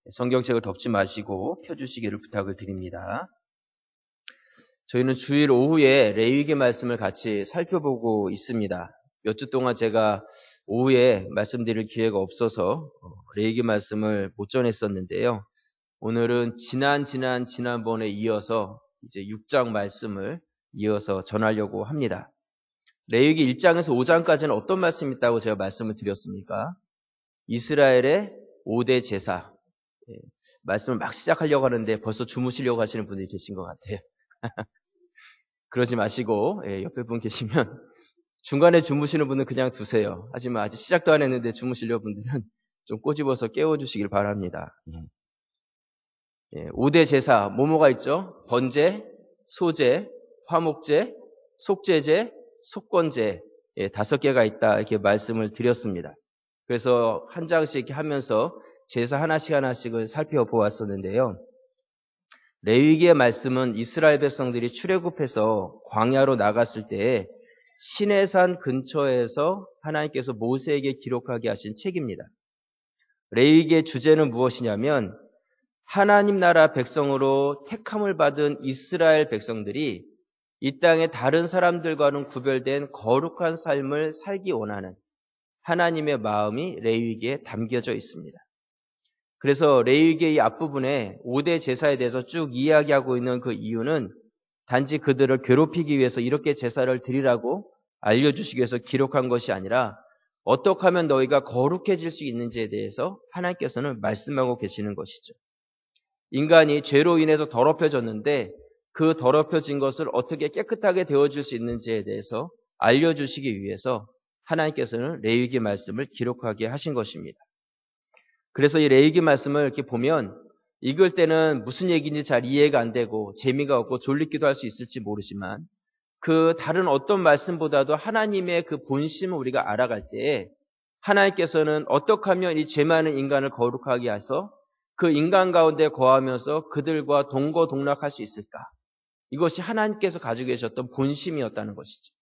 성경책을 덮지 마시고 펴주시기를 부탁을 드립니다. 저희는 주일 오후에 레위기 말씀을 같이 살펴보고 있습니다. 몇 주 동안 제가 오후에 말씀드릴 기회가 없어서 레위기 말씀을 못 전했었는데요. 오늘은 지난번에 이어서 이제 6장 말씀을 이어서 전하려고 합니다. 레위기 1장에서 5장까지는 어떤 말씀이 있다고 제가 말씀을 드렸습니까? 이스라엘의 5대 제사. 말씀을 막 시작하려고 하는데 벌써 주무시려고 하시는 분들이 계신 것 같아요. 그러지 마시고 옆에 분 계시면 중간에 주무시는 분은 그냥 두세요. 하지만 아직 시작도 안 했는데 주무시려는 분들은 좀 꼬집어서 깨워주시길 바랍니다. 5대 제사 뭐가 있죠? 번제, 소제, 화목제, 속죄제, 속건제 5개가 있다 이렇게 말씀을 드렸습니다. 그래서 한 장씩 이렇게 하면서 제사 하나씩을 살펴보았었는데요. 레위기의 말씀은 이스라엘 백성들이 출애굽해서 광야로 나갔을 때 시내산 근처에서 하나님께서 모세에게 기록하게 하신 책입니다. 레위기의 주제는 무엇이냐면 하나님 나라 백성으로 택함을 받은 이스라엘 백성들이 이 땅의 다른 사람들과는 구별된 거룩한 삶을 살기 원하는 하나님의 마음이 레위기에 담겨져 있습니다. 그래서 레위기의 앞부분에 5대 제사에 대해서 쭉 이야기하고 있는 그 이유는 단지 그들을 괴롭히기 위해서 이렇게 제사를 드리라고 알려주시기 위해서 기록한 것이 아니라 어떻게 하면 너희가 거룩해질 수 있는지에 대해서 하나님께서는 말씀하고 계시는 것이죠. 인간이 죄로 인해서 더럽혀졌는데 그 더럽혀진 것을 어떻게 깨끗하게 되어질 수 있는지에 대해서 알려주시기 위해서 하나님께서는 레위기 말씀을 기록하게 하신 것입니다. 그래서 이 레위기 말씀을 이렇게 보면 읽을 때는 무슨 얘기인지 잘 이해가 안 되고 재미가 없고 졸리기도 할 수 있을지 모르지만 그 다른 어떤 말씀보다도 하나님의 그 본심을 우리가 알아갈 때에 하나님께서는 어떻게 하면 이 죄 많은 인간을 거룩하게 해서 그 인간 가운데 거하면서 그들과 동거동락할 수 있을까? 이것이 하나님께서 가지고 계셨던 본심이었다는 것이죠.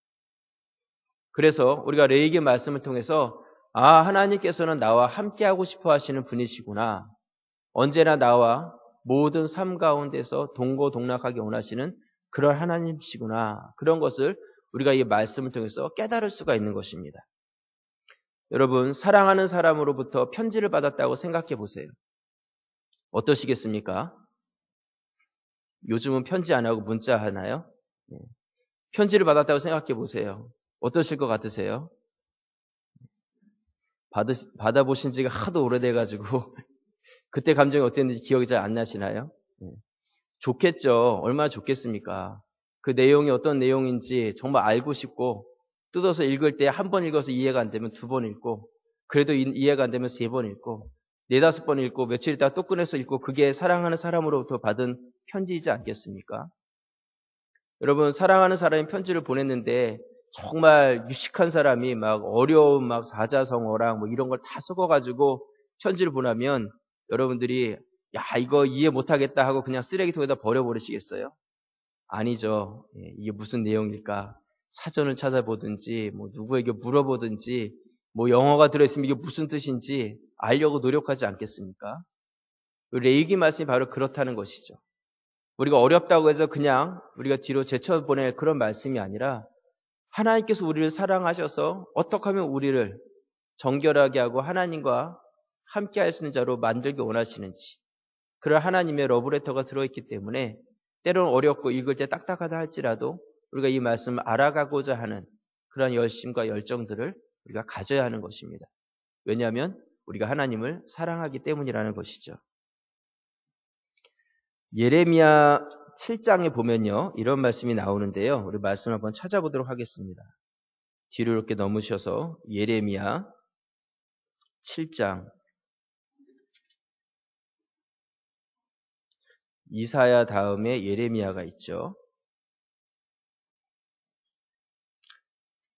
그래서 우리가 레위기 말씀을 통해서 하나님께서는 나와 함께하고 싶어 하시는 분이시구나. 언제나 나와 모든 삶 가운데서 동거동락하기 원하시는 그런 하나님이시구나. 그런 것을 우리가 이 말씀을 통해서 깨달을 수가 있는 것입니다. 여러분, 사랑하는 사람으로부터 편지를 받았다고 생각해 보세요. 어떠시겠습니까? 요즘은 편지 안 하고 문자 하나요? 편지를 받았다고 생각해 보세요. 어떠실 것 같으세요? 받아보신 지가 하도 오래돼가지고 그때 감정이 어땠는지 기억이 잘 안 나시나요? 좋겠죠. 얼마나 좋겠습니까? 그 내용이 어떤 내용인지 정말 알고 싶고 뜯어서 읽을 때 한 번 읽어서 이해가 안 되면 2번 읽고 그래도 이해가 안 되면 3번 읽고 4-5번 읽고 며칠 있다가 또 꺼내서 읽고 그게 사랑하는 사람으로부터 받은 편지이지 않겠습니까? 여러분, 사랑하는 사람이 편지를 보냈는데 정말 유식한 사람이 막 어려운 막 사자성어랑 뭐 이런 걸 다 섞어가지고 편지를 보내면 여러분들이 이거 이해 못하겠다 하고 그냥 쓰레기통에다 버려버리시겠어요? 아니죠. 이게 무슨 내용일까? 사전을 찾아보든지 뭐 누구에게 물어보든지 뭐 영어가 들어있으면 이게 무슨 뜻인지 알려고 노력하지 않겠습니까? 레위기 말씀이 바로 그렇다는 것이죠. 우리가 어렵다고 해서 그냥 우리가 뒤로 제쳐보낼 그런 말씀이 아니라 하나님께서 우리를 사랑하셔서 어떻게 하면 우리를 정결하게 하고 하나님과 함께 할 수 있는 자로 만들기 원하시는지 그런 하나님의 러브레터가 들어있기 때문에 때로는 어렵고 읽을 때 딱딱하다 할지라도 우리가 이 말씀을 알아가고자 하는 그런 열심과 열정들을 우리가 가져야 하는 것입니다. 왜냐하면 우리가 하나님을 사랑하기 때문이라는 것이죠. 예레미야 7장에 보면요. 이런 말씀이 나오는데요. 우리 말씀 한번 찾아보도록 하겠습니다. 뒤로 이렇게 넘으셔서 예레미야 7장 이사야 다음에 예레미야가 있죠.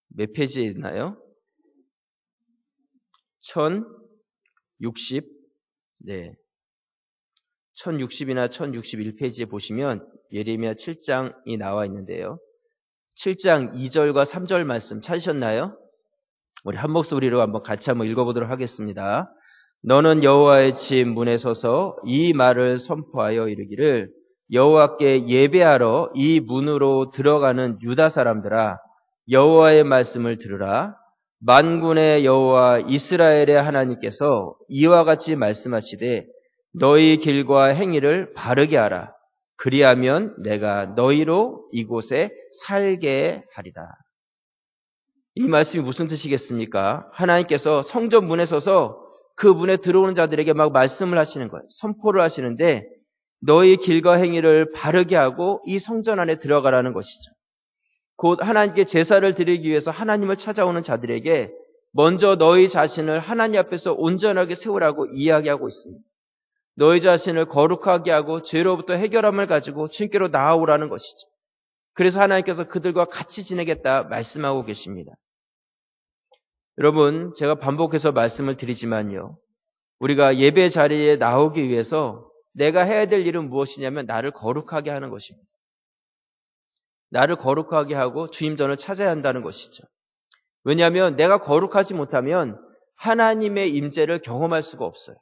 몇 페이지에 있나요? 1060 네. 1060이나 1061페이지에 보시면 예레미야 7장이 나와 있는데요. 7장 2절과 3절 말씀 찾으셨나요? 우리 한 목소리로 한번 같이 한번 읽어보도록 하겠습니다. 너는 여호와의 집 문에 서서 이 말을 선포하여 이르기를 여호와께 예배하러 이 문으로 들어가는 유다 사람들아 여호와의 말씀을 들으라. 만군의 여호와 이스라엘의 하나님께서 이와 같이 말씀하시되 너희 길과 행위를 바르게 하라. 그리하면 내가 너희로 이곳에 살게 하리라. 이 말씀이 무슨 뜻이겠습니까? 하나님께서 성전 문에 서서 그 문에 들어오는 자들에게 막 말씀을 하시는 거예요. 선포를 하시는데 너희 길과 행위를 바르게 하고 이 성전 안에 들어가라는 것이죠. 곧 하나님께 제사를 드리기 위해서 하나님을 찾아오는 자들에게 먼저 너희 자신을 하나님 앞에서 온전하게 세우라고 이야기하고 있습니다. 너희 자신을 거룩하게 하고 죄로부터 해결함을 가지고 주님께로 나아오라는 것이죠. 그래서 하나님께서 그들과 같이 지내겠다 말씀하고 계십니다. 여러분, 제가 반복해서 말씀을 드리지만요. 우리가 예배 자리에 나오기 위해서 내가 해야 될 일은 무엇이냐면 나를 거룩하게 하는 것입니다. 나를 거룩하게 하고 주임전을 찾아야 한다는 것이죠. 왜냐하면 내가 거룩하지 못하면 하나님의 임재를 경험할 수가 없어요.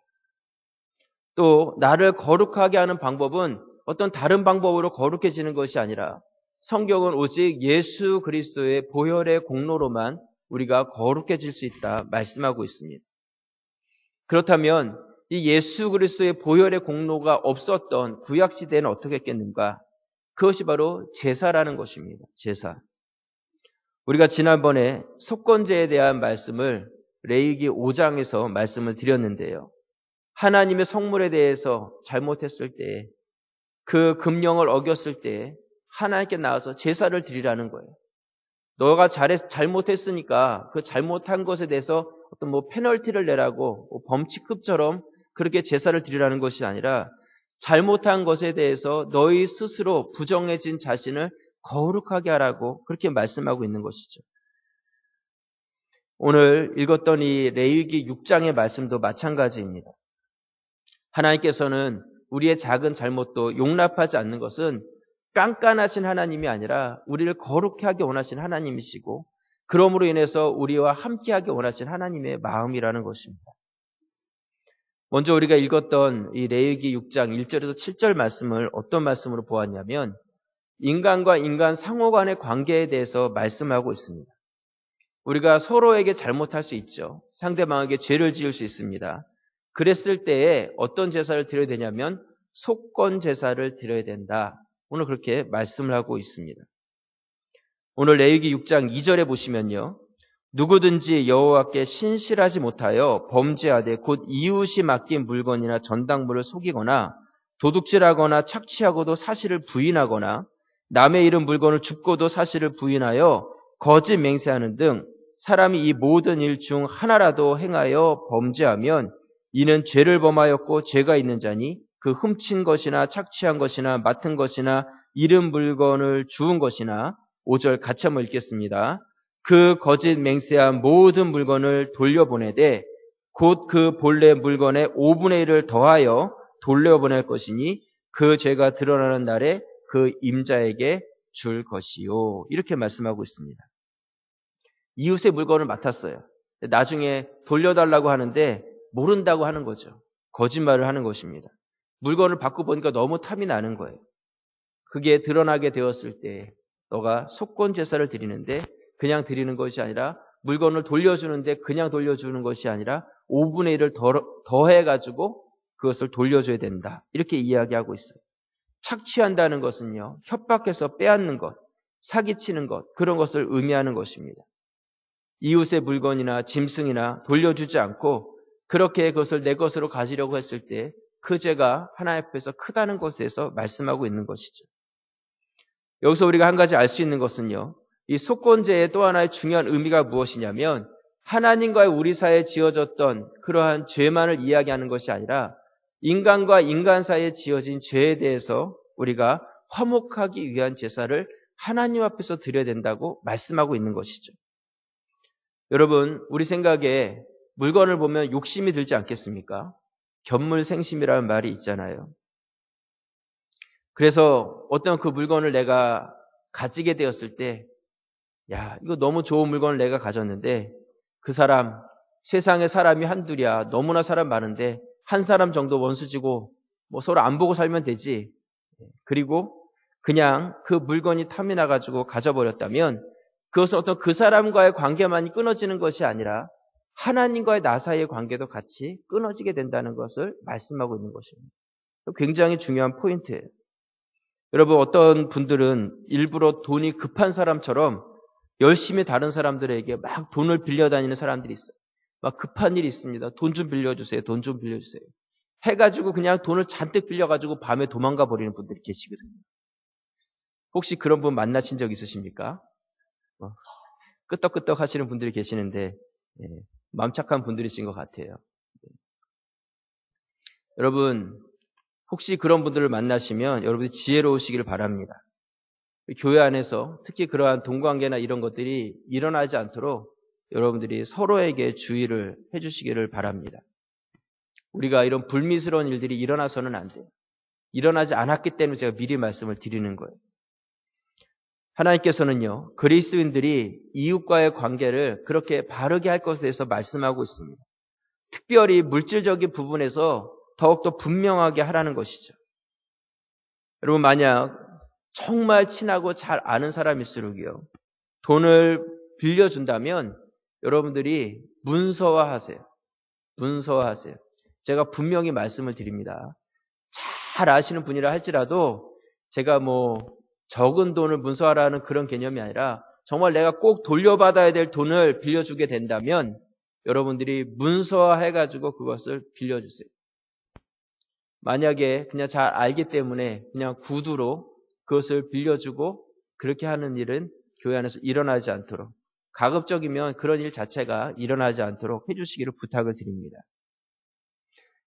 또 나를 거룩하게 하는 방법은 어떤 다른 방법으로 거룩해지는 것이 아니라 성경은 오직 예수 그리스도의 보혈의 공로로만 우리가 거룩해질 수 있다 말씀하고 있습니다. 그렇다면 이 예수 그리스도의 보혈의 공로가 없었던 구약 시대는 어떻게 했겠는가? 그것이 바로 제사라는 것입니다. 제사. 우리가 지난번에 속건제에 대한 말씀을 레위기 5장에서 말씀을 드렸는데요. 하나님의 성물에 대해서 잘못했을 때, 그 금령을 어겼을 때 하나님께 나와서 제사를 드리라는 거예요. 너가 잘못했으니까 그 잘못한 것에 대해서 어떤 페널티를 내라고 범칙급처럼 그렇게 제사를 드리라는 것이 아니라 잘못한 것에 대해서 너희 스스로 부정해진 자신을 거룩하게 하라고 그렇게 말씀하고 있는 것이죠. 오늘 읽었던 이 레위기 6장의 말씀도 마찬가지입니다. 하나님께서는 우리의 작은 잘못도 용납하지 않는 것은 깐깐하신 하나님이 아니라 우리를 거룩히 하기 원하신 하나님이시고 그러므로 인해서 우리와 함께하기 원하신 하나님의 마음이라는 것입니다. 먼저 우리가 읽었던 이 레위기 6장 1절에서 7절 말씀을 어떤 말씀으로 보았냐면 인간과 인간 상호 간의 관계에 대해서 말씀하고 있습니다. 우리가 서로에게 잘못할 수 있죠. 상대방에게 죄를 지을 수 있습니다. 그랬을 때에 어떤 제사를 드려야 되냐면 속건 제사를 드려야 된다. 오늘 그렇게 말씀을 하고 있습니다. 오늘 레위기 6장 2절에 보시면요. 누구든지 여호와께 신실하지 못하여 범죄하되 곧 이웃이 맡긴 물건이나 전당물을 속이거나 도둑질하거나 착취하고도 사실을 부인하거나 남의 잃은 물건을 줍고도 사실을 부인하여 거짓 맹세하는 등 사람이 이 모든 일 중 하나라도 행하여 범죄하면 이는 죄를 범하였고 죄가 있는 자니 그 훔친 것이나 착취한 것이나 맡은 것이나 잃은 물건을 주운 것이나 5절 같이 한번 읽겠습니다. 그 거짓 맹세한 모든 물건을 돌려보내되 곧 그 본래 물건의 5분의 1을 더하여 돌려보낼 것이니 그 죄가 드러나는 날에 그 임자에게 줄 것이요. 이렇게 말씀하고 있습니다. 이웃의 물건을 맡았어요. 나중에 돌려달라고 하는데 모른다고 하는 거죠. 거짓말을 하는 것입니다. 물건을 받고 보니까 너무 탐이 나는 거예요. 그게 드러나게 되었을 때 너가 속건 제사를 드리는데 그냥 드리는 것이 아니라 물건을 돌려주는데 그냥 돌려주는 것이 아니라 5분의 1을 더해가지고 그것을 돌려줘야 된다. 이렇게 이야기하고 있어요. 착취한다는 것은요. 협박해서 빼앗는 것, 사기치는 것, 그런 것을 의미하는 것입니다. 이웃의 물건이나 짐승이나 돌려주지 않고 그렇게 그것을 내 것으로 가지려고 했을 때 그 죄가 하나님 앞에서 크다는 것에서 말씀하고 있는 것이죠. 여기서 우리가 한 가지 알 수 있는 것은요. 이 속건제의 또 하나의 중요한 의미가 무엇이냐면 하나님과의 우리 사이에 지어졌던 그러한 죄만을 이야기하는 것이 아니라 인간과 인간 사이에 지어진 죄에 대해서 우리가 화목하기 위한 제사를 하나님 앞에서 드려야 된다고 말씀하고 있는 것이죠. 여러분, 우리 생각에 물건을 보면 욕심이 들지 않겠습니까? 견물생심이라는 말이 있잖아요. 그래서 어떤 그 물건을 내가 가지게 되었을 때, 야, 이거 너무 좋은 물건을 내가 가졌는데 그 사람 세상에 사람이 한둘이야. 너무나 사람 많은데 한 사람 정도 원수지고 뭐 서로 안 보고 살면 되지. 그리고 그냥 그 물건이 탐이 나가지고 가져버렸다면 그것은 어떤 그 사람과의 관계만이 끊어지는 것이 아니라 하나님과의 나 사이의 관계도 같이 끊어지게 된다는 것을 말씀하고 있는 것입니다. 굉장히 중요한 포인트예요. 여러분, 어떤 분들은 일부러 돈이 급한 사람처럼 열심히 다른 사람들에게 막 돈을 빌려 다니는 사람들이 있어요. 막 급한 일이 있습니다. 돈 좀 빌려주세요. 돈 좀 빌려주세요. 해가지고 그냥 돈을 잔뜩 빌려가지고 밤에 도망가 버리는 분들이 계시거든요. 혹시 그런 분 만나신 적 있으십니까? 끄떡끄떡 하시는 분들이 계시는데 마음 착한 분들이신 것 같아요. 여러분, 혹시 그런 분들을 만나시면 여러분이 지혜로우시기를 바랍니다. 교회 안에서 특히 그러한 동관계나 이런 것들이 일어나지 않도록 여러분들이 서로에게 주의를 해주시기를 바랍니다. 우리가 이런 불미스러운 일들이 일어나서는 안 돼요. 일어나지 않았기 때문에 제가 미리 말씀을 드리는 거예요. 하나님께서는요, 그리스도인들이 이웃과의 관계를 그렇게 바르게 할 것에 대해서 말씀하고 있습니다. 특별히 물질적인 부분에서 더욱더 분명하게 하라는 것이죠. 여러분, 만약 정말 친하고 잘 아는 사람일수록요, 돈을 빌려준다면 여러분들이 문서화하세요. 문서화하세요. 제가 분명히 말씀을 드립니다. 잘 아시는 분이라 할지라도 제가 뭐 적은 돈을 문서화라는 그런 개념이 아니라 정말 내가 꼭 돌려받아야 될 돈을 빌려주게 된다면 여러분들이 문서화해가지고 그것을 빌려주세요. 만약에 그냥 잘 알기 때문에 그냥 구두로 그것을 빌려주고 그렇게 하는 일은 교회 안에서 일어나지 않도록, 가급적이면 그런 일 자체가 일어나지 않도록 해주시기를 부탁을 드립니다.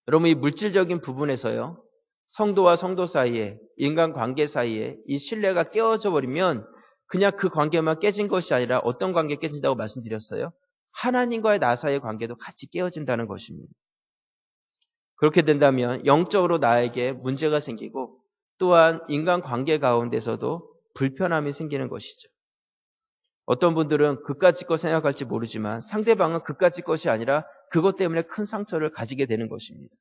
여러분, 이 물질적인 부분에서요, 성도와 성도 사이에, 인간관계 사이에 이 신뢰가 깨어져 버리면 그냥 그 관계만 깨진 것이 아니라 어떤 관계 깨진다고 말씀드렸어요? 하나님과의 나 사이의 관계도 같이 깨어진다는 것입니다. 그렇게 된다면 영적으로 나에게 문제가 생기고 또한 인간관계 가운데서도 불편함이 생기는 것이죠. 어떤 분들은 그까짓 것 생각할지 모르지만 상대방은 그까짓 것이 아니라 그것 때문에 큰 상처를 가지게 되는 것입니다.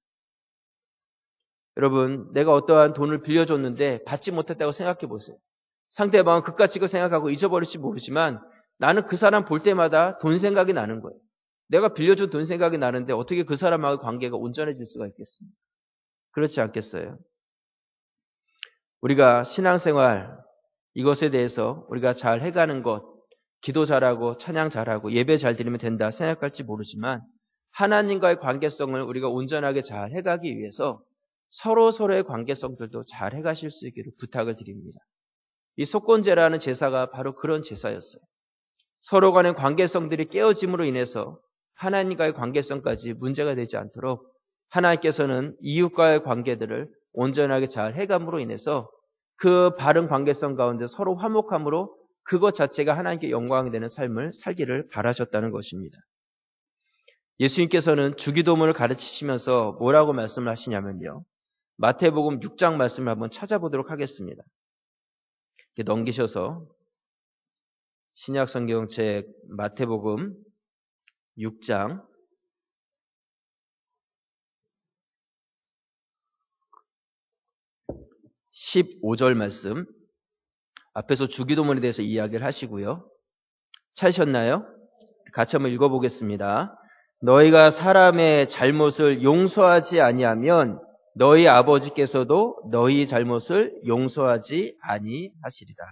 여러분, 내가 어떠한 돈을 빌려줬는데 받지 못했다고 생각해 보세요. 상대방은 그까짓 것 생각하고 잊어버릴지 모르지만 나는 그 사람 볼 때마다 돈 생각이 나는 거예요. 내가 빌려준 돈 생각이 나는데 어떻게 그 사람하고의 관계가 온전해질 수가 있겠습니까? 그렇지 않겠어요? 우리가 신앙생활 이것에 대해서 우리가 잘 해가는 것, 기도 잘하고 찬양 잘하고 예배 잘 드리면 된다 생각할지 모르지만 하나님과의 관계성을 우리가 온전하게 잘 해가기 위해서 서로의 관계성들도 잘 해가실 수 있기를 부탁을 드립니다. 이 속건제라는 제사가 바로 그런 제사였어요. 서로 간의 관계성들이 깨어짐으로 인해서 하나님과의 관계성까지 문제가 되지 않도록 하나님께서는 이웃과의 관계들을 온전하게 잘 해감으로 인해서 그 바른 관계성 가운데 서로 화목함으로 그것 자체가 하나님께 영광이 되는 삶을 살기를 바라셨다는 것입니다. 예수님께서는 주기도문을 가르치시면서 뭐라고 말씀을 하시냐면요. 마태복음 6장 말씀을 한번 찾아보도록 하겠습니다. 이렇게 넘기셔서 신약성경책 마태복음 6장 15절 말씀, 앞에서 주기도문에 대해서 이야기를 하시고요. 찾으셨나요? 같이 한번 읽어보겠습니다. 너희가 사람의 잘못을 용서하지 아니하면 너희 아버지께서도 너희 잘못을 용서하지 아니하시리라.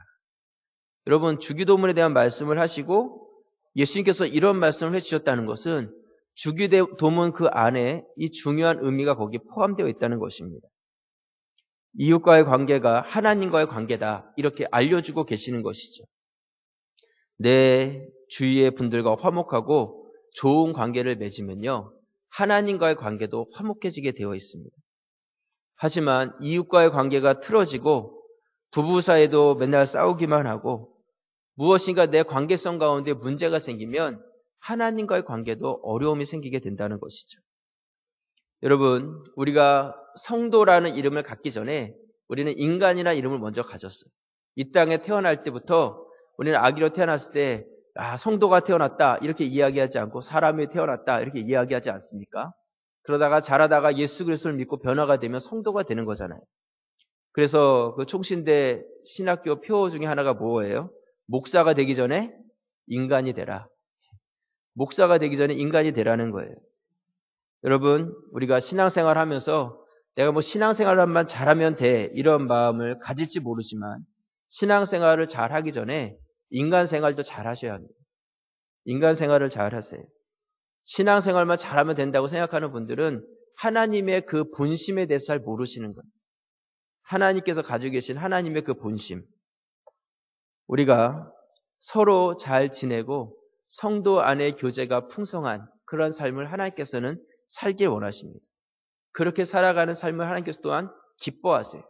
여러분, 주기도문에 대한 말씀을 하시고 예수님께서 이런 말씀을 해주셨다는 것은 주기도문 그 안에 이 중요한 의미가 거기에 포함되어 있다는 것입니다. 이웃과의 관계가 하나님과의 관계다 이렇게 알려주고 계시는 것이죠. 내 주위의 분들과 화목하고 좋은 관계를 맺으면요, 하나님과의 관계도 화목해지게 되어 있습니다. 하지만 이웃과의 관계가 틀어지고 부부 사이도 맨날 싸우기만 하고 무엇인가 내 관계성 가운데 문제가 생기면 하나님과의 관계도 어려움이 생기게 된다는 것이죠. 여러분, 우리가 성도라는 이름을 갖기 전에 우리는 인간이라는 이름을 먼저 가졌어요. 이 땅에 태어날 때부터 우리는 아기로 태어났을 때 성도가 태어났다 이렇게 이야기하지 않고 사람이 태어났다 이렇게 이야기하지 않습니까? 그러다가 자라다가 예수 그리스도를 믿고 변화가 되면 성도가 되는 거잖아요. 그래서 그 총신대 신학교 표 중에 하나가 뭐예요? 목사가 되기 전에 인간이 되라. 목사가 되기 전에 인간이 되라는 거예요. 여러분, 우리가 신앙생활 하면서 내가 뭐 신앙생활만 잘하면 돼 이런 마음을 가질지 모르지만 신앙생활을 잘하기 전에 인간생활도 잘하셔야 합니다. 인간생활을 잘하세요. 신앙생활만 잘하면 된다고 생각하는 분들은 하나님의 그 본심에 대해서 잘 모르시는 거예요. 하나님께서 가지고 계신 하나님의 그 본심. 우리가 서로 잘 지내고 성도 안의 교제가 풍성한 그런 삶을 하나님께서는 살길 원하십니다. 그렇게 살아가는 삶을 하나님께서 또한 기뻐하세요.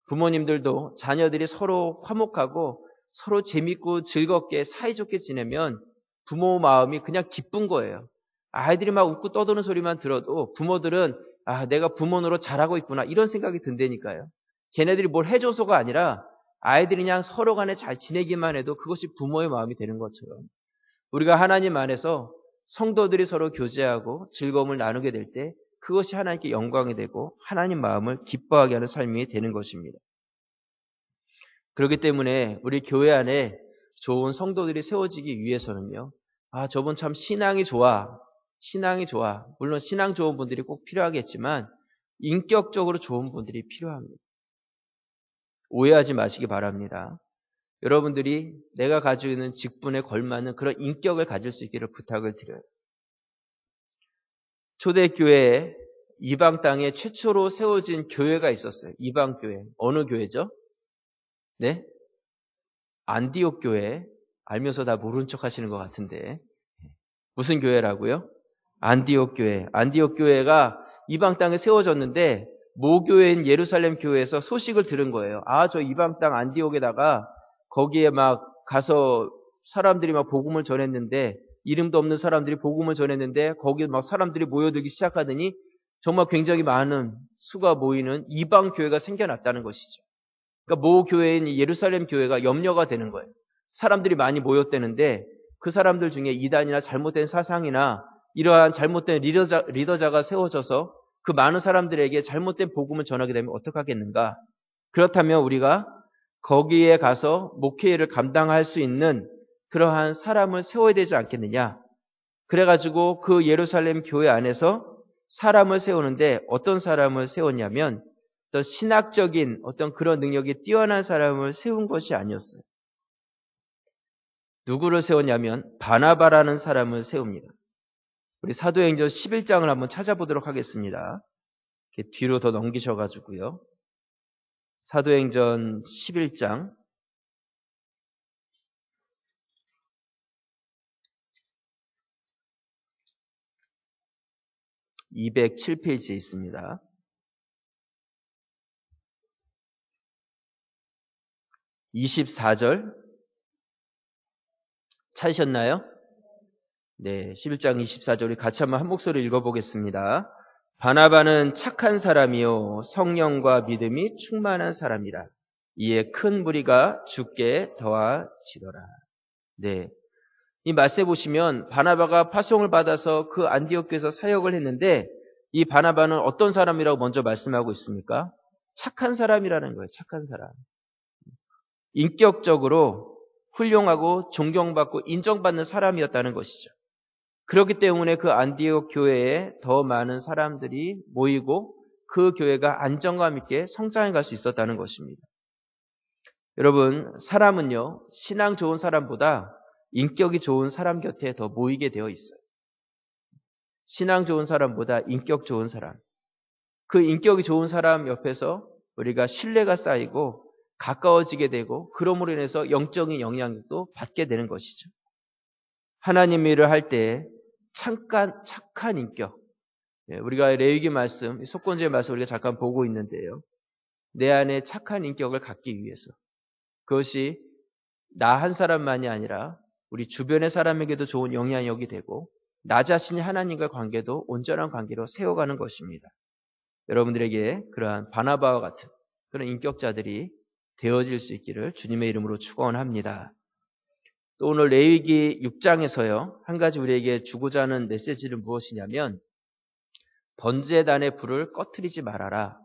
부모님들도 자녀들이 서로 화목하고 서로 재밌고 즐겁게 사이좋게 지내면 부모 마음이 그냥 기쁜 거예요. 아이들이 막 웃고 떠드는 소리만 들어도 부모들은 내가 부모 노릇 잘하고 있구나 이런 생각이 든다니까요. 걔네들이 뭘 해줘서가 아니라 아이들이 그냥 서로 간에 잘 지내기만 해도 그것이 부모의 마음이 되는 것처럼 우리가 하나님 안에서 성도들이 서로 교제하고 즐거움을 나누게 될 때 그것이 하나님께 영광이 되고 하나님 마음을 기뻐하게 하는 삶이 되는 것입니다. 그렇기 때문에 우리 교회 안에 좋은 성도들이 세워지기 위해서는요. 저분 참 신앙이 좋아. 신앙이 좋아. 물론 신앙 좋은 분들이 꼭 필요하겠지만 인격적으로 좋은 분들이 필요합니다. 오해하지 마시기 바랍니다. 여러분들이 내가 가지고 있는 직분에 걸맞는 그런 인격을 가질 수 있기를 부탁을 드려요. 초대교회에 이방 땅에 최초로 세워진 교회가 있었어요. 이방 교회. 어느 교회죠? 네? 안디옥 교회. 알면서 다 모른 척 하시는 것 같은데. 무슨 교회라고요? 안디옥 교회. 안디옥 교회가 이방 땅에 세워졌는데 모교회인 예루살렘 교회에서 소식을 들은 거예요. 저 이방 땅 안디옥에다가 거기에 막 가서 사람들이 막 복음을 전했는데 이름도 없는 사람들이 복음을 전했는데 거기에 막 사람들이 모여들기 시작하더니 정말 굉장히 많은 수가 모이는 이방 교회가 생겨났다는 것이죠. 그러니까 모 교회인 예루살렘 교회가 염려가 되는 거예요. 사람들이 많이 모였다는데 그 사람들 중에 이단이나 잘못된 사상이나 이러한 잘못된 리더자가 세워져서 그 많은 사람들에게 잘못된 복음을 전하게 되면 어떡하겠는가? 그렇다면 우리가 거기에 가서 목회를 감당할 수 있는 그러한 사람을 세워야 되지 않겠느냐? 그래가지고 그 예루살렘 교회 안에서 사람을 세우는데 어떤 사람을 세웠냐면 또 신학적인 어떤 그런 능력이 뛰어난 사람을 세운 것이 아니었어요. 누구를 세웠냐면 바나바라는 사람을 세웁니다. 우리 사도행전 11장을 한번 찾아보도록 하겠습니다. 이렇게 뒤로 더 넘기셔가지고요. 사도행전 11장 207페이지에 있습니다. 24절 찾으셨나요? 네, 11장 24절 우리 같이 한번 한 목소리 읽어보겠습니다. 바나바는 착한 사람이요 성령과 믿음이 충만한 사람이라. 이에 큰 무리가 주께 더하지더라. 네, 이 말씀에 보시면 바나바가 파송을 받아서 그 안디옥 교회에서 사역을 했는데 이 바나바는 어떤 사람이라고 먼저 말씀하고 있습니까? 착한 사람이라는 거예요. 착한 사람. 인격적으로 훌륭하고 존경받고 인정받는 사람이었다는 것이죠. 그렇기 때문에 그 안디옥 교회에 더 많은 사람들이 모이고 그 교회가 안정감 있게 성장해 갈 수 있었다는 것입니다. 여러분, 사람은요, 신앙 좋은 사람보다 인격이 좋은 사람 곁에 더 모이게 되어 있어요. 신앙 좋은 사람보다 인격 좋은 사람. 그 인격이 좋은 사람 옆에서 우리가 신뢰가 쌓이고 가까워지게 되고 그러므로 인해서 영적인 영향력도 받게 되는 것이죠. 하나님 일을 할 때 착한 인격. 우리가 레위기 말씀, 속건제의 말씀 우리가 잠깐 보고 있는데요. 내 안에 착한 인격을 갖기 위해서 그것이 나 한 사람만이 아니라 우리 주변의 사람에게도 좋은 영향력이 되고 나 자신이 하나님과 관계도 온전한 관계로 세워가는 것입니다. 여러분들에게 그러한 바나바와 같은 그런 인격자들이 되어질 수 있기를 주님의 이름으로 축원합니다. 또 오늘 레위기 6장에서요. 한 가지 우리에게 주고자 하는 메시지는 무엇이냐면 번제단의 불을 꺼트리지 말아라.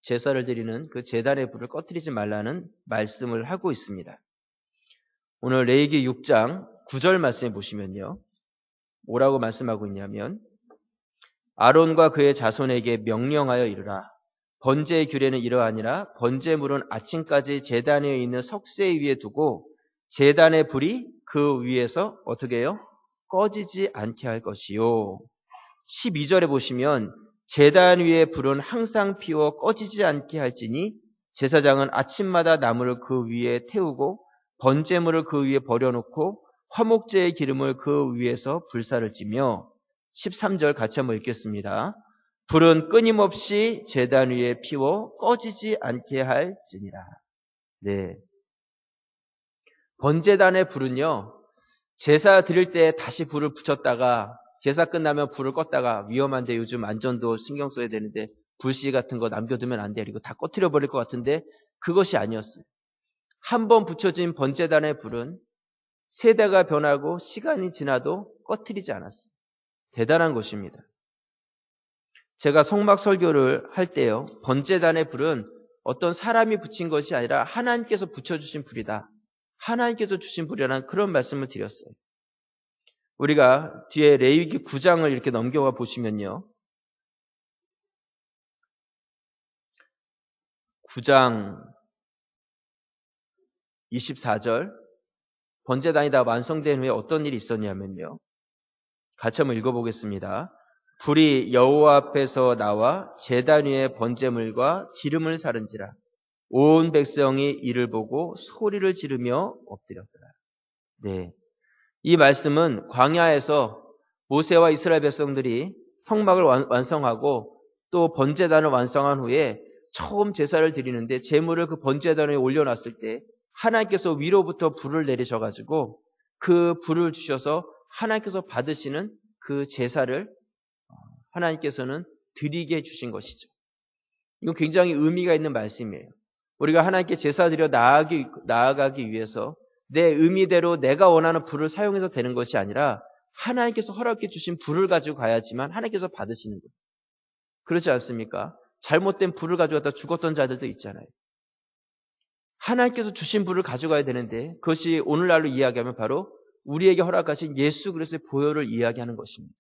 제사를 드리는 그 제단의 불을 꺼트리지 말라는 말씀을 하고 있습니다. 오늘 레위기 6장 9절 말씀에 보시면요. 뭐라고 말씀하고 있냐면 아론과 그의 자손에게 명령하여 이르라. 번제의 규례는 이러하니라. 번제물은 아침까지 제단 위에 있는 석쇠 위에 두고 제단의 불이 그 위에서 어떻게 해요? 꺼지지 않게 할 것이요. 12절에 보시면 제단 위의 불은 항상 피워 꺼지지 않게 할지니 제사장은 아침마다 나무를 그 위에 태우고 번제물을 그 위에 버려놓고 화목제의 기름을 그 위에서 불사를 찌며 13절 같이 한번 읽겠습니다. 불은 끊임없이 제단 위에 피워 꺼지지 않게 할지니라. 네. 번제단의 불은요, 제사 드릴 때 다시 불을 붙였다가 제사 끝나면 불을 껐다가 위험한데 요즘 안전도 신경 써야 되는데 불씨 같은 거 남겨두면 안 돼. 그리고 다 꺼트려 버릴 것 같은데 그것이 아니었어요. 한 번 붙여진 번제단의 불은 세대가 변하고 시간이 지나도 꺼트리지 않았어요. 대단한 것입니다. 제가 성막 설교를 할 때요. 번제단의 불은 어떤 사람이 붙인 것이 아니라 하나님께서 붙여주신 불이다. 하나님께서 주신 불이라는 그런 말씀을 드렸어요. 우리가 뒤에 레위기 9장을 이렇게 넘겨가 보시면요. 9장 24절 번제단이 다 완성된 후에 어떤 일이 있었냐면요. 같이 한번 읽어보겠습니다. 불이 여호와 앞에서 나와 제단 위에 번제물과 기름을 사른지라. 온 백성이 이를 보고 소리를 지르며 엎드렸더라. 네, 이 말씀은 광야에서 모세와 이스라엘 백성들이 성막을 완성하고 또 번제단을 완성한 후에 처음 제사를 드리는데 제물을 그 번제단에 올려놨을 때 하나님께서 위로부터 불을 내리셔가지고 그 불을 주셔서 하나님께서 받으시는 그 제사를 하나님께서는 드리게 해주신 것이죠. 이건 굉장히 의미가 있는 말씀이에요. 우리가 하나님께 제사 드려 나아가기 위해서 내 의미대로 내가 원하는 불을 사용해서 되는 것이 아니라 하나님께서 허락해 주신 불을 가지고 가야지만 하나님께서 받으시는 거예요. 그렇지 않습니까? 잘못된 불을 가져갔다 죽었던 자들도 있잖아요. 하나님께서 주신 불을 가져가야 되는데 그것이 오늘날로 이야기하면 바로 우리에게 허락하신 예수 그리스도의 보혈을 이야기하는 것입니다.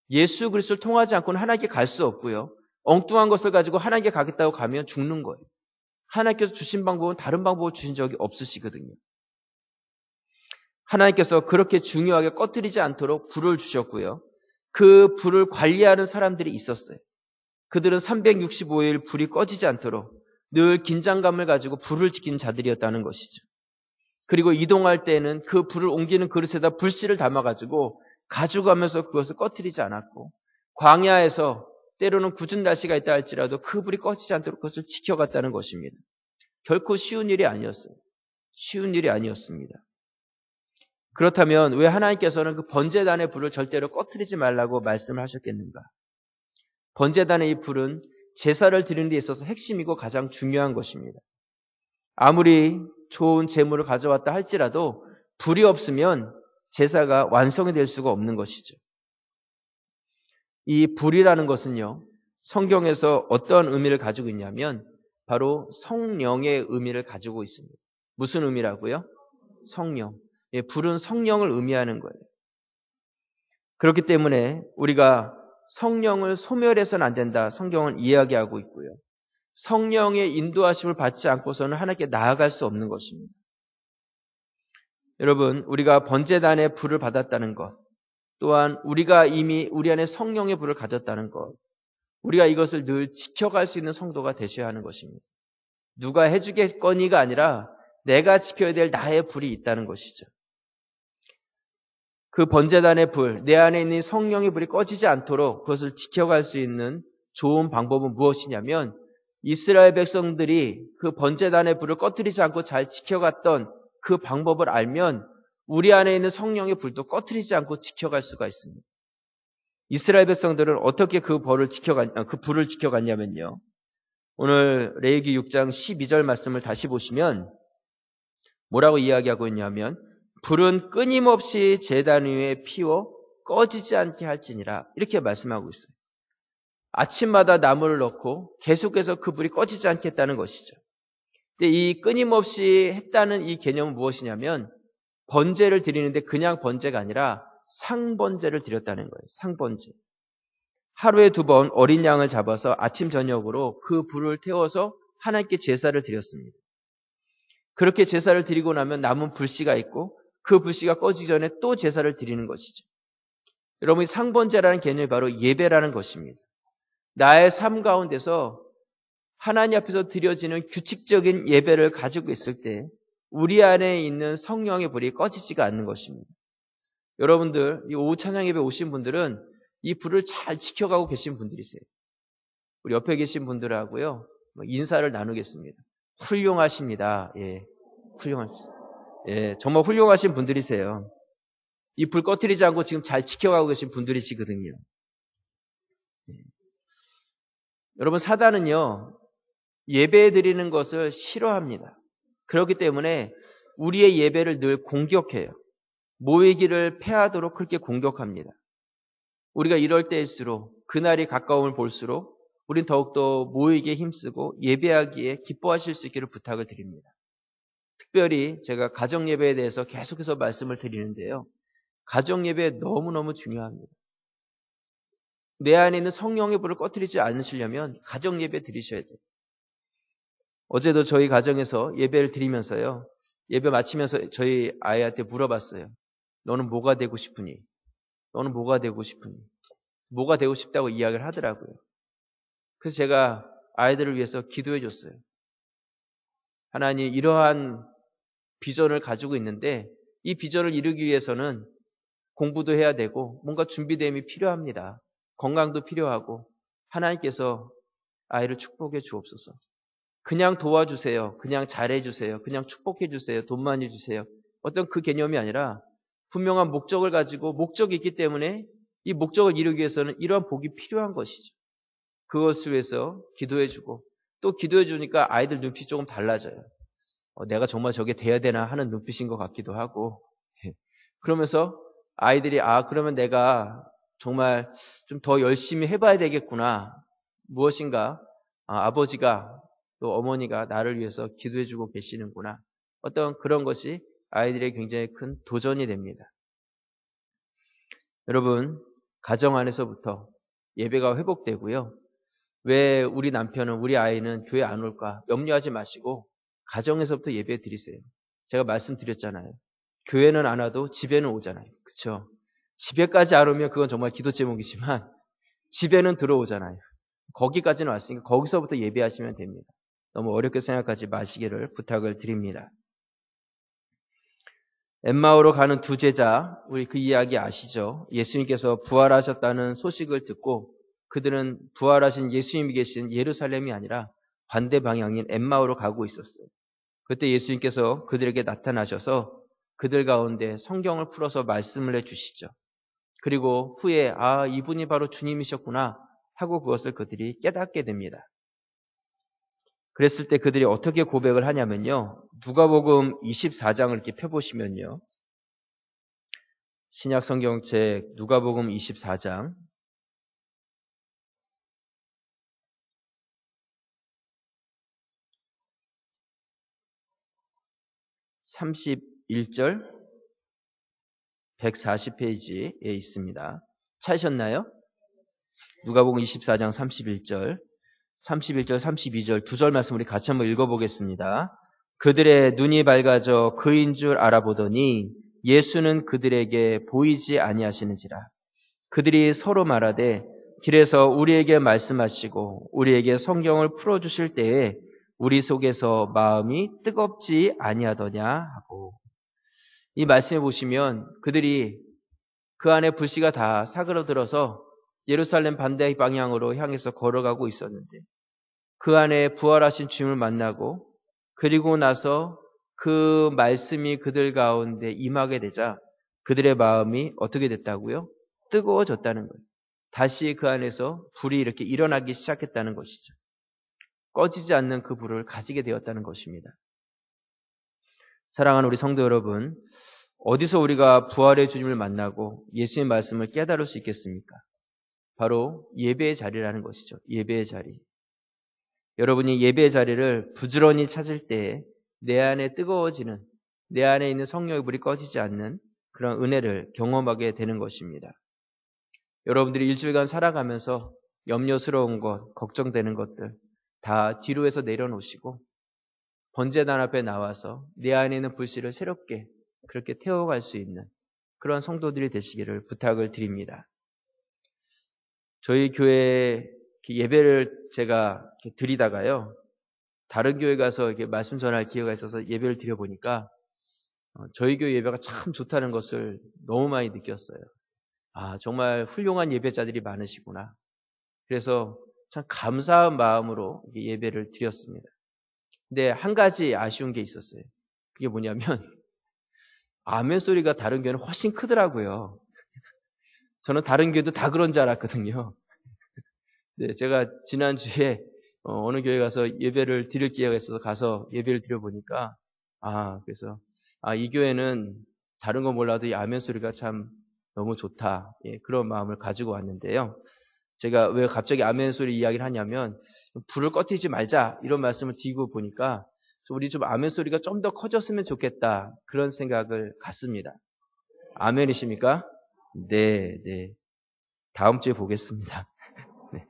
예수 그리스도를 통하지 않고는 하나님께 갈 수 없고요. 엉뚱한 것을 가지고 하나님께 가겠다고 가면 죽는 거예요. 하나님께서 주신 방법은 다른 방법을 주신 적이 없으시거든요. 하나님께서 그렇게 중요하게 꺼뜨리지 않도록 불을 주셨고요. 그 불을 관리하는 사람들이 있었어요. 그들은 365일 불이 꺼지지 않도록 늘 긴장감을 가지고 불을 지킨 자들이었다는 것이죠. 그리고 이동할 때는 그 불을 옮기는 그릇에다 불씨를 담아가지고 가져가면서 그것을 꺼뜨리지 않았고 광야에서 때로는 굳은 날씨가 있다 할지라도 그 불이 꺼지지 않도록 그것을 지켜갔다는 것입니다. 결코 쉬운 일이 아니었어요. 쉬운 일이 아니었습니다. 그렇다면 왜 하나님께서는 그 번제단의 불을 절대로 꺼뜨리지 말라고 말씀을 하셨겠는가? 번제단의 이 불은 제사를 드리는 데 있어서 핵심이고 가장 중요한 것입니다. 아무리 좋은 제물을 가져왔다 할지라도 불이 없으면 제사가 완성이 될 수가 없는 것이죠. 이 불이라는 것은요, 성경에서 어떤 의미를 가지고 있냐면 바로 성령의 의미를 가지고 있습니다. 무슨 의미라고요? 성령. 예, 불은 성령을 의미하는 거예요. 그렇기 때문에 우리가 성령을 소멸해서는 안 된다. 성경은 이야기하고 있고요. 성령의 인도하심을 받지 않고서는 하나님께 나아갈 수 없는 것입니다. 여러분, 우리가 번제단의 불을 받았다는 것, 또한 우리가 이미 우리 안에 성령의 불을 가졌다는 것, 우리가 이것을 늘 지켜갈 수 있는 성도가 되셔야 하는 것입니다. 누가 해주겠거니가 아니라 내가 지켜야 될 나의 불이 있다는 것이죠. 그 번제단의 불, 내 안에 있는 성령의 불이 꺼지지 않도록 그것을 지켜갈 수 있는 좋은 방법은 무엇이냐면 이스라엘 백성들이 그 번제단의 불을 꺼뜨리지 않고 잘 지켜갔던 그 방법을 알면 우리 안에 있는 성령의 불도 꺼뜨리지 않고 지켜갈 수가 있습니다. 이스라엘 백성들은 어떻게 그 불을 지켜갔냐면요. 오늘 레위기 6장 12절 말씀을 다시 보시면 뭐라고 이야기하고 있냐면 불은 끊임없이 제단 위에 피워 꺼지지 않게 할지니라. 이렇게 말씀하고 있어요. 아침마다 나무를 넣고 계속해서 그 불이 꺼지지 않겠다는 것이죠. 근데 이 끊임없이 했다는 이 개념은 무엇이냐면 번제를 드리는데 그냥 번제가 아니라 상번제를 드렸다는 거예요. 상번제. 하루에 2번 어린 양을 잡아서 아침 저녁으로 그 불을 태워서 하나님께 제사를 드렸습니다. 그렇게 제사를 드리고 나면 남은 불씨가 있고 그 불씨가 꺼지기 전에 또 제사를 드리는 것이죠. 여러분, 이 상번제라는 개념이 바로 예배라는 것입니다. 나의 삶 가운데서 하나님 앞에서 드려지는 규칙적인 예배를 가지고 있을 때 우리 안에 있는 성령의 불이 꺼지지가 않는 것입니다. 여러분들, 이 오후 찬양 예배 오신 분들은 이 불을 잘 지켜가고 계신 분들이세요. 우리 옆에 계신 분들하고요, 인사를 나누겠습니다. 훌륭하십니다. 예, 훌륭하십니다. 예, 정말 훌륭하신 분들이세요. 이 불 꺼뜨리지 않고 지금 잘 지켜가고 계신 분들이시거든요. 예. 여러분, 사단은요, 예배 드리는 것을 싫어합니다. 그렇기 때문에 우리의 예배를 늘 공격해요. 모이기를 패하도록 그렇게 공격합니다. 우리가 이럴 때일수록 그날이 가까움을 볼수록 우린 더욱더 모이기에 힘쓰고 예배하기에 기뻐하실 수 있기를 부탁을 드립니다. 특별히 제가 가정예배에 대해서 계속해서 말씀을 드리는데요. 가정예배 너무너무 중요합니다. 내 안에 있는 성령의 불을 꺼뜨리지 않으시려면 가정예배 드리셔야 돼요. 어제도 저희 가정에서 예배를 드리면서요. 예배 마치면서 저희 아이한테 물어봤어요. 너는 뭐가 되고 싶으니? 너는 뭐가 되고 싶으니? 뭐가 되고 싶다고 이야기를 하더라고요. 그래서 제가 아이들을 위해서 기도해 줬어요. 하나님, 이러한 비전을 가지고 있는데 이 비전을 이루기 위해서는 공부도 해야 되고 뭔가 준비됨이 필요합니다. 건강도 필요하고 하나님께서 아이를 축복해 주옵소서. 그냥 도와주세요. 그냥 잘해주세요. 그냥 축복해주세요. 돈 많이 주세요. 어떤 그 개념이 아니라 분명한 목적을 가지고 목적이 있기 때문에 이 목적을 이루기 위해서는 이러한 복이 필요한 것이죠. 그것을 위해서 기도해주고 또 기도해주니까 아이들 눈빛이 조금 달라져요. 내가 정말 저게 돼야 되나 하는 눈빛인 것 같기도 하고 그러면서 아이들이 그러면 내가 정말 좀 더 열심히 해봐야 되겠구나. 무엇인가 아버지가 또 어머니가 나를 위해서 기도해주고 계시는구나. 어떤 그런 것이 아이들에게 굉장히 큰 도전이 됩니다. 여러분, 가정 안에서부터 예배가 회복되고요. 왜 우리 남편은, 우리 아이는 교회 안 올까? 염려하지 마시고 가정에서부터 예배 드리세요. 제가 말씀드렸잖아요. 교회는 안 와도 집에는 오잖아요. 그렇죠? 집에까지 안 오면 그건 정말 기도 제목이지만 집에는 들어오잖아요. 거기까지는 왔으니까 거기서부터 예배하시면 됩니다. 너무 어렵게 생각하지 마시기를 부탁을 드립니다. 엠마오로 가는 2 제자, 우리 그 이야기 아시죠? 예수님께서 부활하셨다는 소식을 듣고 그들은 부활하신 예수님이 계신 예루살렘이 아니라 반대 방향인 엠마오로 가고 있었어요. 그때 예수님께서 그들에게 나타나셔서 그들 가운데 성경을 풀어서 말씀을 해주시죠. 그리고 후에 이분이 바로 주님이셨구나 하고 그것을 그들이 깨닫게 됩니다. 그랬을 때 그들이 어떻게 고백을 하냐면요. 누가복음 24장을 이렇게 펴보시면요. 신약 성경책 누가복음 24장 31절 140페이지에 있습니다. 찾으셨나요? 누가복음 24장 31절 32절 2절 말씀 우리 같이 한번 읽어보겠습니다. 그들의 눈이 밝아져 그인 줄 알아보더니 예수는 그들에게 보이지 아니하시는지라. 그들이 서로 말하되 길에서 우리에게 말씀하시고 우리에게 성경을 풀어주실 때에 우리 속에서 마음이 뜨겁지 아니하더냐 하고. 이 말씀해 보시면 그들이 그 안에 불씨가 다 사그러들어서 예루살렘 반대 방향으로 향해서 걸어가고 있었는데 그 안에 부활하신 주님을 만나고 그리고 나서 그 말씀이 그들 가운데 임하게 되자 그들의 마음이 어떻게 됐다고요? 뜨거워졌다는 거예요. 다시 그 안에서 불이 이렇게 일어나기 시작했다는 것이죠. 꺼지지 않는 그 불을 가지게 되었다는 것입니다. 사랑하는 우리 성도 여러분, 어디서 우리가 부활의 주님을 만나고 예수의 말씀을 깨달을 수 있겠습니까? 바로 예배의 자리라는 것이죠. 예배의 자리. 여러분이 예배의 자리를 부지런히 찾을 때 내 안에 뜨거워지는, 내 안에 있는 성령의 불이 꺼지지 않는 그런 은혜를 경험하게 되는 것입니다. 여러분들이 일주일간 살아가면서 염려스러운 것, 걱정되는 것들 다 뒤로에서 내려놓으시고 번제단 앞에 나와서 내 안에 있는 불씨를 새롭게 그렇게 태워갈 수 있는 그런 성도들이 되시기를 부탁을 드립니다. 저희 교회 예배를 제가 드리다가요, 다른 교회 가서 이렇게 말씀 전할 기회가 있어서 예배를 드려보니까 저희 교회 예배가 참 좋다는 것을 너무 많이 느꼈어요. 아, 정말 훌륭한 예배자들이 많으시구나. 그래서 참 감사한 마음으로 예배를 드렸습니다. 근데 한 가지 아쉬운 게 있었어요. 그게 뭐냐면 아멘 소리가 다른 교회는 훨씬 크더라고요. 저는 다른 교회도 다 그런 줄 알았거든요. 네, 제가 지난주에 어느 교회 가서 예배를 드릴 기회가 있어서 가서 예배를 드려보니까 그래서 이 교회는 다른 건 몰라도 이 아멘 소리가 참 너무 좋다. 예, 그런 마음을 가지고 왔는데요. 제가 왜 갑자기 아멘 소리 이야기를 하냐면 불을 꺼뜨리지 말자 이런 말씀을 드리고 보니까 우리 좀 아멘 소리가 좀 더 커졌으면 좋겠다 그런 생각을 갖습니다. 아멘이십니까? 네, 네. 다음 주에 보겠습니다. 네.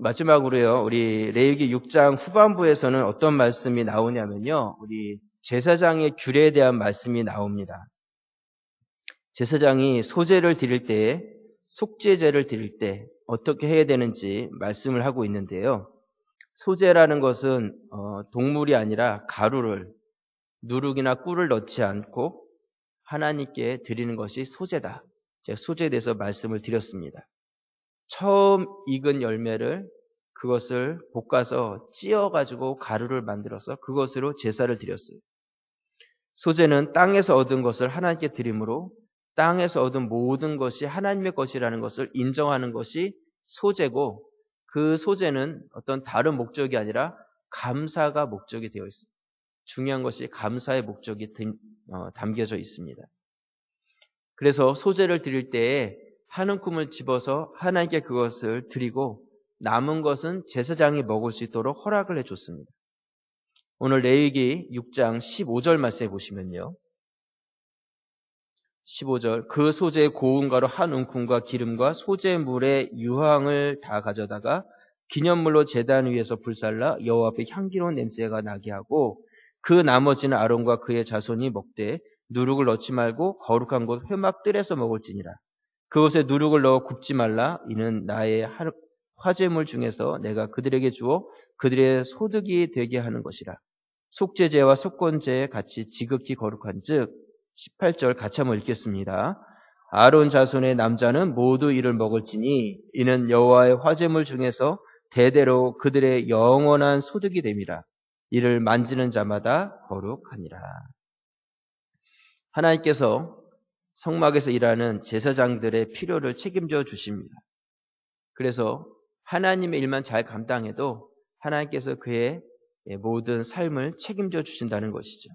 마지막으로요, 우리 레위기 6장 후반부에서는 어떤 말씀이 나오냐면요, 우리 제사장의 규례에 대한 말씀이 나옵니다. 제사장이 소제를 드릴 때, 속죄제를 드릴 때 어떻게 해야 되는지 말씀을 하고 있는데요. 소제라는 것은 동물이 아니라 가루를, 누룩이나 꿀을 넣지 않고 하나님께 드리는 것이 소제다. 제가 소제에 대해서 말씀을 드렸습니다. 처음 익은 열매를 그것을 볶아서 찧어가지고 가루를 만들어서 그것으로 제사를 드렸어요. 소제는 땅에서 얻은 것을 하나님께 드림으로 땅에서 얻은 모든 것이 하나님의 것이라는 것을 인정하는 것이 소제고, 그 소제는 어떤 다른 목적이 아니라 감사가 목적이 되어 있습니다. 중요한 것이 감사의 목적이 담겨져 있습니다. 그래서 소제를 드릴 때에 한 움큼을 집어서 하나님께 그것을 드리고 남은 것은 제사장이 먹을 수 있도록 허락을 해줬습니다. 오늘 레위기 6장 15절 말씀해 보시면요. 15절, 그 소제의 고운 가루 한 움큼과 기름과 소제물의 유황을 다 가져다가 기념물로 제단 위에서 불살라 여호와 앞에 향기로운 냄새가 나게 하고, 그 나머지는 아론과 그의 자손이 먹되 누룩을 넣지 말고 거룩한 곳 회막 뜰에서 먹을지니라. 그것에 누룩을 넣어 굽지 말라. 이는 나의 화제물 중에서 내가 그들에게 주어 그들의 소득이 되게 하는 것이라. 속죄제와 속건제에 같이 지극히 거룩한즉, 18절 같이 한번 읽겠습니다. 아론 자손의 남자는 모두 이를 먹을지니 이는 여호와의 화제물 중에서 대대로 그들의 영원한 소득이 됨이라. 이를 만지는 자마다 거룩하니라. 하나님께서 성막에서 일하는 제사장들의 필요를 책임져 주십니다. 그래서 하나님의 일만 잘 감당해도 하나님께서 그의 모든 삶을 책임져 주신다는 것이죠.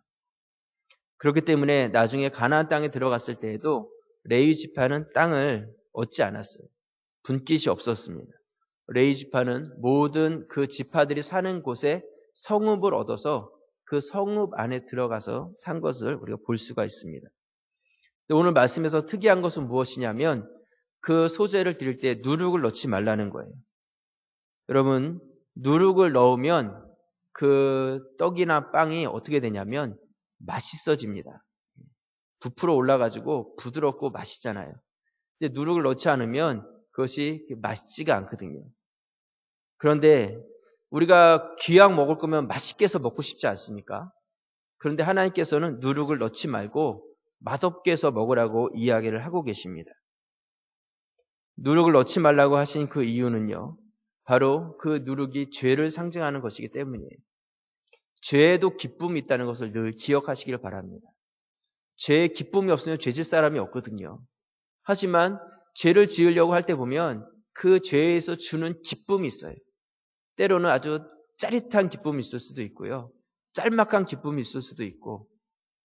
그렇기 때문에 나중에 가나안 땅에 들어갔을 때에도 레위 지파는 땅을 얻지 않았어요. 분깃이 없었습니다. 레위 지파는 모든 그 지파들이 사는 곳에 성읍을 얻어서 그 성읍 안에 들어가서 산 것을 우리가 볼 수가 있습니다. 오늘 말씀에서 특이한 것은 무엇이냐면 그 소제를 드릴 때 누룩을 넣지 말라는 거예요. 여러분, 누룩을 넣으면 그 떡이나 빵이 어떻게 되냐면 맛있어집니다. 부풀어 올라가지고 부드럽고 맛있잖아요. 근데 누룩을 넣지 않으면 그것이 맛있지가 않거든요. 그런데 우리가 귀양 먹을 거면 맛있게 해서 먹고 싶지 않습니까? 그런데 하나님께서는 누룩을 넣지 말고 맛없게 해서 먹으라고 이야기를 하고 계십니다. 누룩을 넣지 말라고 하신 그 이유는요, 바로 그 누룩이 죄를 상징하는 것이기 때문이에요. 죄에도 기쁨이 있다는 것을 늘 기억하시길 바랍니다. 죄에 기쁨이 없으면 죄질 사람이 없거든요. 하지만 죄를 지으려고 할 때 보면 그 죄에서 주는 기쁨이 있어요. 때로는 아주 짜릿한 기쁨이 있을 수도 있고요. 짤막한 기쁨이 있을 수도 있고,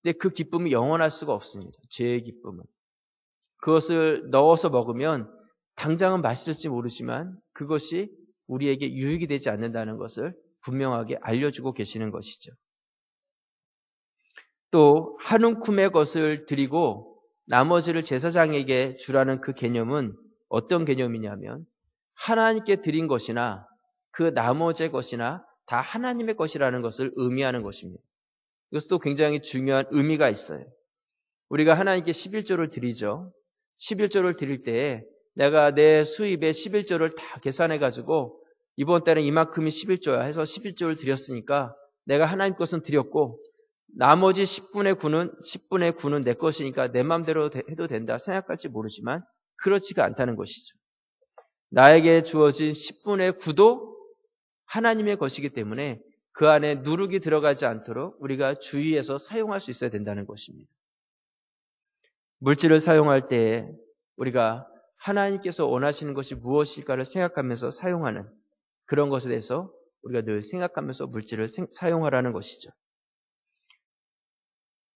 근데 그 기쁨이 영원할 수가 없습니다. 죄의 기쁨은. 그것을 넣어서 먹으면 당장은 맛있을지 모르지만 그것이 우리에게 유익이 되지 않는다는 것을 분명하게 알려주고 계시는 것이죠. 또 한 움큼의 것을 드리고 나머지를 제사장에게 주라는 그 개념은 어떤 개념이냐면 하나님께 드린 것이나 그 나머지의 것이나 다 하나님의 것이라는 것을 의미하는 것입니다. 이것도 굉장히 중요한 의미가 있어요. 우리가 하나님께 11조를 드리죠. 11조를 드릴 때에 내가 내 수입의 11조를 다 계산해가지고 이번 달에 이만큼이 11조야 해서 11조를 드렸으니까 내가 하나님 것은 드렸고 나머지 10분의 9는 내 것이니까 내 마음대로 해도 된다 생각할지 모르지만 그렇지가 않다는 것이죠. 나에게 주어진 10분의 9도 하나님의 것이기 때문에 그 안에 누룩이 들어가지 않도록 우리가 주의해서 사용할 수 있어야 된다는 것입니다. 물질을 사용할 때 우리가 하나님께서 원하시는 것이 무엇일까를 생각하면서 사용하는 그런 것에 대해서 우리가 늘 생각하면서 물질을 사용하라는 것이죠.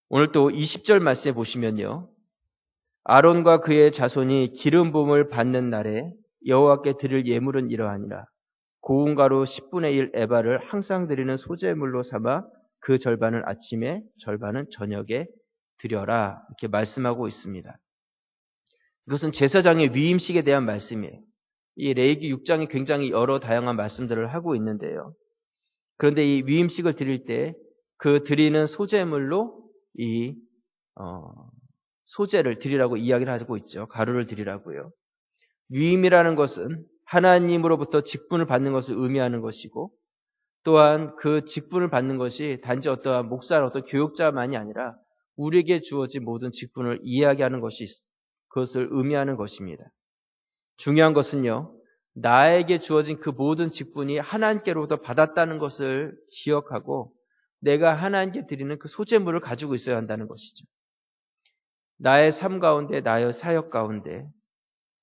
오늘 또 20절 말씀에 보시면요. 아론과 그의 자손이 기름 부음을 받는 날에 여호와께 드릴 예물은 이러하니라. 고운 가루 10분의 1 에바를 항상 드리는 소제물로 삼아 그 절반은 아침에 절반은 저녁에 드려라. 이렇게 말씀하고 있습니다. 이것은 제사장의 위임식에 대한 말씀이에요. 이 레위기 6장이 굉장히 여러 다양한 말씀들을 하고 있는데요. 그런데 이 위임식을 드릴 때 그 드리는 소제물로 이 소제를 드리라고 이야기를 하고 있죠. 가루를 드리라고요. 위임이라는 것은 하나님으로부터 직분을 받는 것을 의미하는 것이고 또한 그 직분을 받는 것이 단지 어떠한 목사나 어떤 교육자만이 아니라 우리에게 주어진 모든 직분을 이야기하는 것이 그것을 의미하는 것입니다. 중요한 것은요. 나에게 주어진 그 모든 직분이 하나님께로부터 받았다는 것을 기억하고 내가 하나님께 드리는 그 소제물을 가지고 있어야 한다는 것이죠. 나의 삶 가운데, 나의 사역 가운데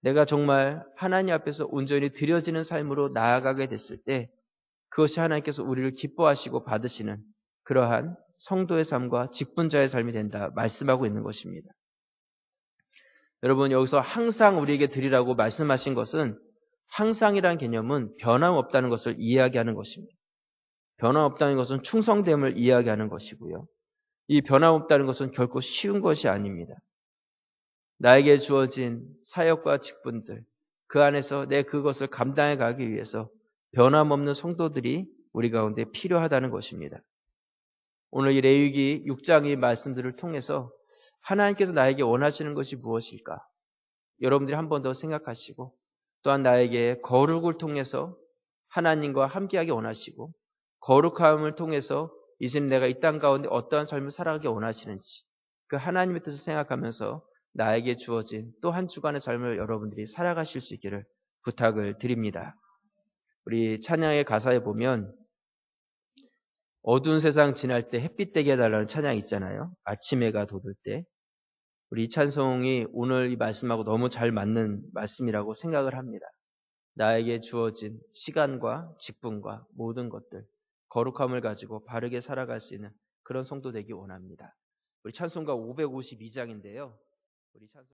내가 정말 하나님 앞에서 온전히 드려지는 삶으로 나아가게 됐을 때 그것이 하나님께서 우리를 기뻐하시고 받으시는 그러한 성도의 삶과 직분자의 삶이 된다 말씀하고 있는 것입니다. 여러분 여기서 항상 우리에게 드리라고 말씀하신 것은 항상이라는 개념은 변함없다는 것을 이야기하는 것입니다. 변함없다는 것은 충성됨을 이야기하는 것이고요. 이 변함없다는 것은 결코 쉬운 것이 아닙니다. 나에게 주어진 사역과 직분들 그 안에서 내 그것을 감당해 가기 위해서 변함없는 성도들이 우리 가운데 필요하다는 것입니다. 오늘 이 레위기 6장의 말씀들을 통해서 하나님께서 나에게 원하시는 것이 무엇일까? 여러분들이 한 번 더 생각하시고 또한 나에게 거룩을 통해서 하나님과 함께하기 원하시고 거룩함을 통해서 이제 내가 이 땅 가운데 어떠한 삶을 살아가기 원하시는지 그 하나님의 뜻을 생각하면서 나에게 주어진 또 한 주간의 삶을 여러분들이 살아가실 수 있기를 부탁을 드립니다. 우리 찬양의 가사에 보면 어두운 세상 지날 때 햇빛 되게 해달라는 찬양이 있잖아요. 아침 해가 돋을 때. 우리 이 찬송이 오늘 이 말씀하고 너무 잘 맞는 말씀이라고 생각을 합니다. 나에게 주어진 시간과 직분과 모든 것들 거룩함을 가지고 바르게 살아갈 수 있는 그런 성도 되기 원합니다. 우리 찬송가 552장인데요. 우리 찬송